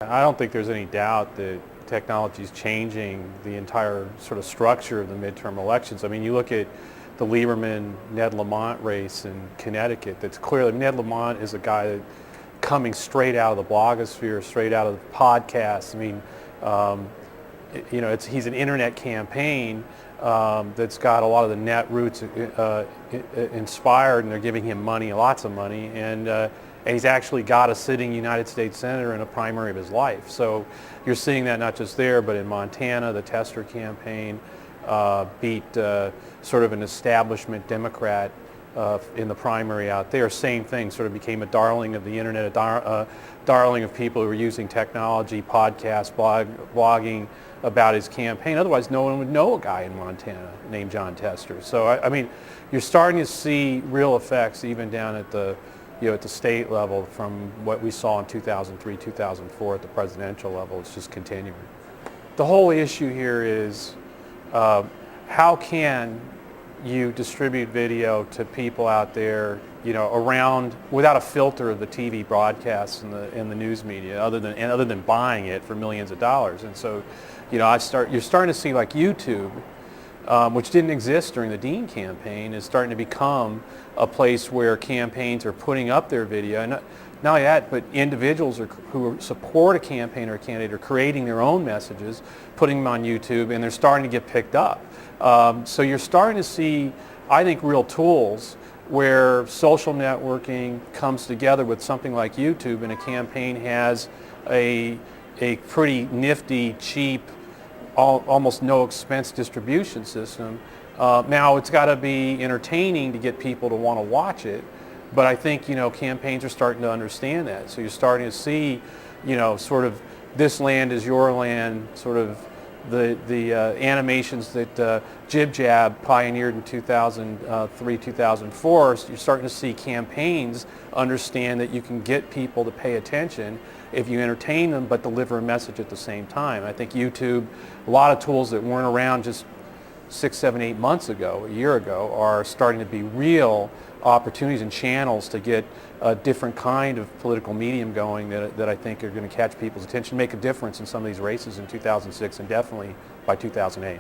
I don't think there's any doubt that technology is changing the entire sort of structure of the midterm elections. I mean, you look at the Lieberman-Ned Lamont race in Connecticut. That's clearly, Ned Lamont is a guy that coming straight out of the blogosphere, straight out of the podcasts. I mean, he's an internet campaign that's got a lot of the net roots inspired, and they're giving him money, lots of money, and he's actually got a sitting United States Senator in a primary of his life. So you're seeing that not just there, but in Montana, the Tester campaign beat sort of an establishment Democrat in the primary out there. Same thing, sort of became a darling of the internet, a darling of people who were using technology, podcasts, blogging about his campaign. Otherwise, no one would know a guy in Montana named John Tester. So I mean, you're starting to see real effects even down at the at the state level from what we saw in 2003, 2004 at the presidential level. It's just continuing. The whole issue here is how can you distribute video to people out there, around without a filter of the TV broadcasts and the news media, other than buying it for millions of dollars. And so, you're starting to see like YouTube, which didn't exist during the Dean campaign, is starting to become a place where campaigns are putting up their video. And not only that, but individuals who support a campaign or a candidate are creating their own messages, putting them on YouTube, and they're starting to get picked up. So you're starting to see, I think, real tools where social networking comes together with something like YouTube, and a campaign has a pretty nifty, cheap, almost no expense distribution system. Now it's got to be entertaining to get people to want to watch it, but I think campaigns are starting to understand that. So you're starting to see sort of this land is your land, sort of the animations that Jib Jab pioneered in 2003, 2004. So you're starting to see campaigns understand that you can get people to pay attention if you entertain them but deliver a message at the same time. I think YouTube, a lot of tools that weren't around just 6, 7, 8 months ago, a year ago, are starting to be real opportunities and channels to get a different kind of political medium going that I think are going to catch people's attention, make a difference in some of these races in 2006 and definitely by 2008.